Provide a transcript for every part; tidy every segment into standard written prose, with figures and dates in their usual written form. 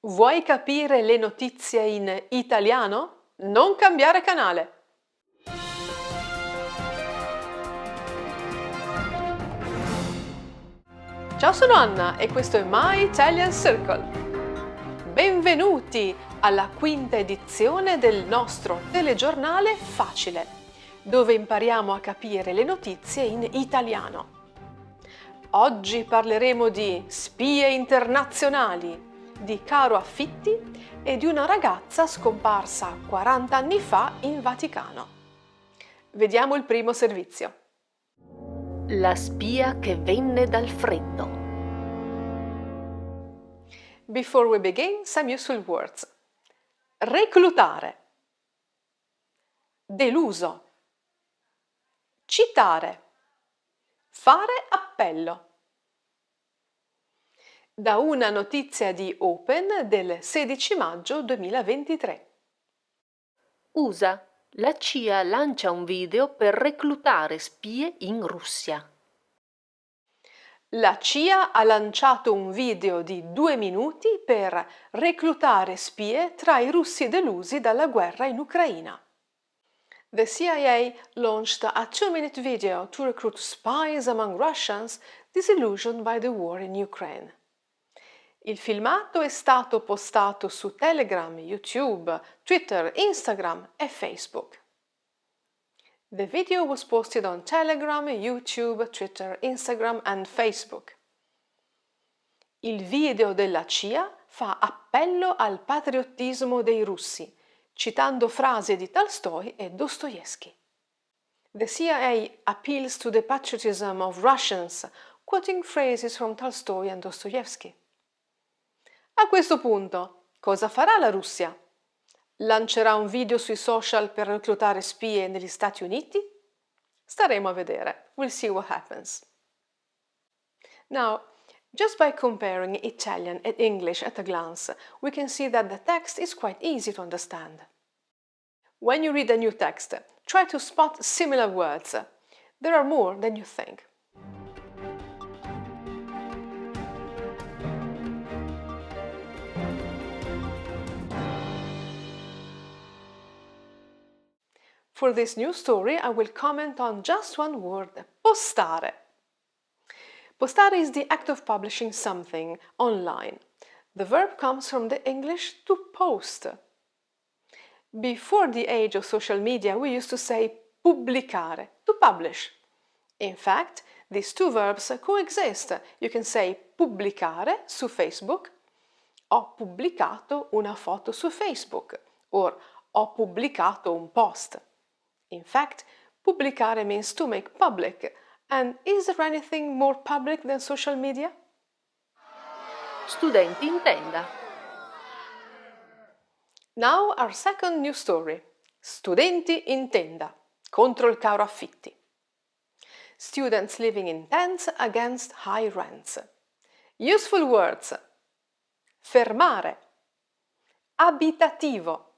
Vuoi capire le notizie in italiano? Non cambiare canale! Ciao, sono Anna e questo è My Italian Circle. Benvenuti alla quinta edizione del nostro telegiornale Facile, dove impariamo a capire le notizie in italiano. Oggi parleremo di spie internazionali, di caro affitti e di una ragazza scomparsa 40 anni fa in Vaticano. Vediamo il primo servizio. La spia che venne dal freddo. Before we begin, some useful words. Reclutare. Deluso. Citare. Fare appello. Da una notizia di Open del 16 maggio 2023. USA. La CIA lancia un video per reclutare spie in Russia. La CIA ha lanciato un video di 2 minuti per reclutare spie tra i russi delusi dalla guerra in Ucraina. The CIA launched a 2-minute video to recruit spies among Russians disillusioned by the war in Ukraine. Il filmato è stato postato su Telegram, YouTube, Twitter, Instagram e Facebook. The video was posted on Telegram, YouTube, Twitter, Instagram and Facebook. Il video della CIA fa appello al patriottismo dei russi, citando frasi di Tolstoi e Dostoevsky. The CIA appeals to the patriotism of Russians, quoting phrases from Tolstoi and Dostoevsky. A questo punto, cosa farà la Russia? Lancerà un video sui social per reclutare spie negli Stati Uniti? Staremo a vedere. We'll see what happens. Now, just by comparing Italian and English at a glance, we can see that the text is quite easy to understand. When you read a new text, try to spot similar words. There are more than you think. For this new story, I will comment on just one word, postare. Postare is the act of publishing something online. The verb comes from the English to post. Before the age of social media, we used to say pubblicare, to publish. In fact, these two verbs coexist. You can say pubblicare su Facebook, ho pubblicato una foto su Facebook, or ho pubblicato un post. In fact, pubblicare means to make public. And is there anything more public than social media? Studenti in tenda. Now our second new story. Studenti in tenda, contro il caro affitti. Students living in tents against high rents. Useful words. Fermare. Abitativo.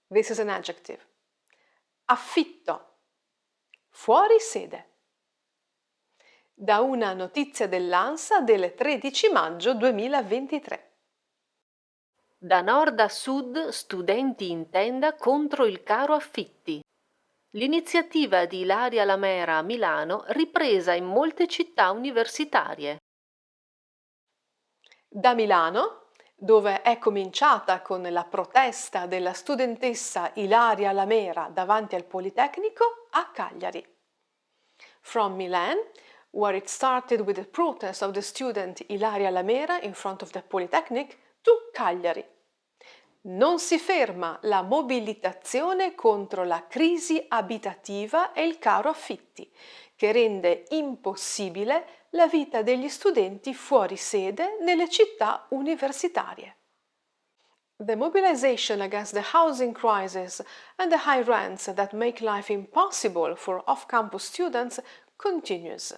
This is an adjective. Affitto. Fuori sede. Da una notizia dell'ANSA del 13 maggio 2023. Da nord a sud, studenti in tenda contro il caro affitti. L'iniziativa di Ilaria Lamera a Milano ripresa in molte città universitarie. Da Milano, dove è cominciata con la protesta della studentessa Ilaria Lamera davanti al Politecnico, a Cagliari. From Milan, where it started with the protest of the student Ilaria Lamera in front of the Polytechnic, to Cagliari. Non si ferma la mobilitazione contro la crisi abitativa e il caro affitti, che rende impossibile la vita degli studenti fuori sede nelle città universitarie. The mobilization against the housing crisis and the high rents that make life impossible for off-campus students continues.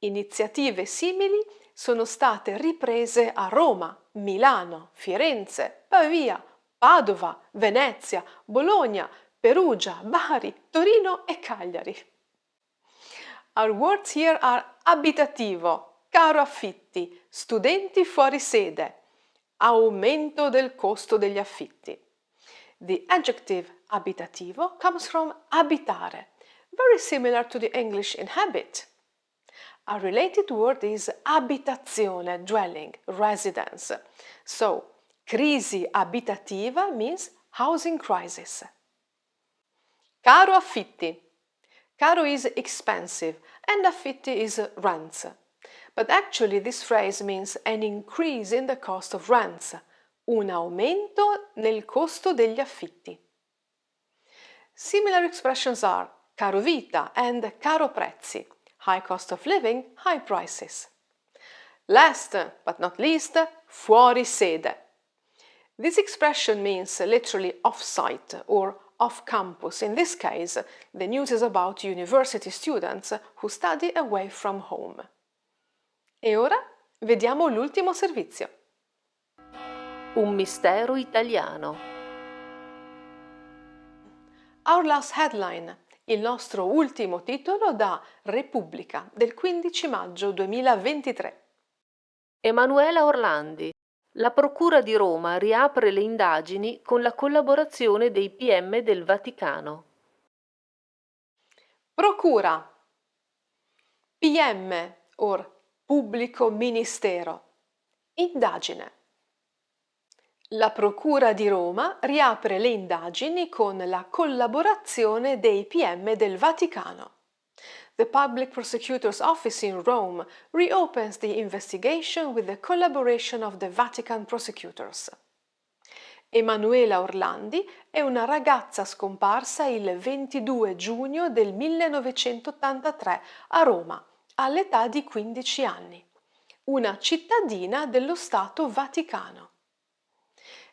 Iniziative simili sono state riprese a Roma, Milano, Firenze, Pavia, Padova, Venezia, Bologna, Perugia, Bari, Torino e Cagliari. Our words here are abitativo, caro affitti, studenti fuori sede, aumento del costo degli affitti. The adjective abitativo comes from abitare, very similar to the English inhabit. A related word is abitazione, dwelling, residence. So, crisi abitativa means housing crisis. Caro affitti. Caro is expensive and affitti is rents. But actually this phrase means an increase in the cost of rents, un aumento nel costo degli affitti. Similar expressions are caro vita and caro prezzi, high cost of living, high prices. Last but not least, fuori sede. This expression means literally off-site or off-campus. In this case, the news is about university students who study away from home. E ora vediamo l'ultimo servizio. Un mistero italiano. Our last headline, il nostro ultimo titolo da Repubblica del 15 maggio 2023. Emanuela Orlandi. La Procura di Roma riapre le indagini con la collaborazione dei PM del Vaticano. Procura. PM or Pubblico Ministero. Indagine. La Procura di Roma riapre le indagini con la collaborazione dei PM del Vaticano. The Public Prosecutor's Office in Rome reopens the investigation with the collaboration of the Vatican prosecutors. Emanuela Orlandi è una ragazza scomparsa il 22 giugno del 1983 a Roma, all'età di 15 anni, una cittadina dello Stato Vaticano.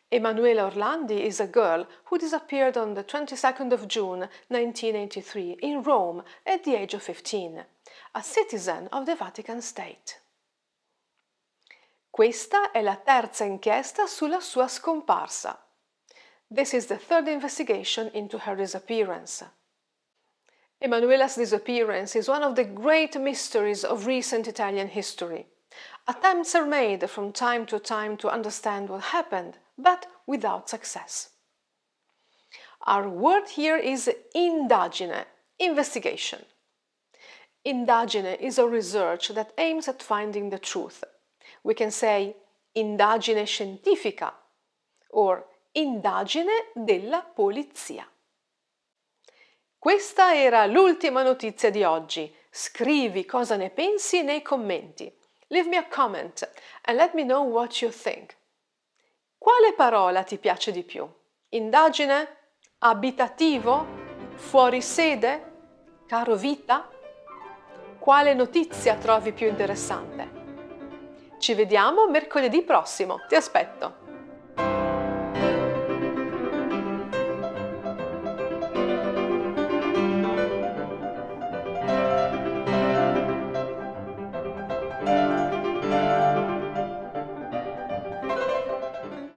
Emanuela Orlandi is a girl who disappeared on the 22nd of June 1983 in Rome at the age of 15, a citizen of the Vatican State. Questa è la terza inchiesta sulla sua scomparsa. This is the third investigation into her disappearance. Emanuela's disappearance is one of the great mysteries of recent Italian history. Attempts are made from time to understand what happened, but without success. Our word here is indagine, investigation. Indagine is a research that aims at finding the truth. We can say indagine scientifica or indagine della polizia. Questa era l'ultima notizia di oggi. Scrivi cosa ne pensi nei commenti. Leave me a comment and let me know what you think. Quale parola ti piace di più? Indagine? Abitativo? Fuori sede? Caro vita? Quale notizia trovi più interessante? Ci vediamo mercoledì prossimo, ti aspetto!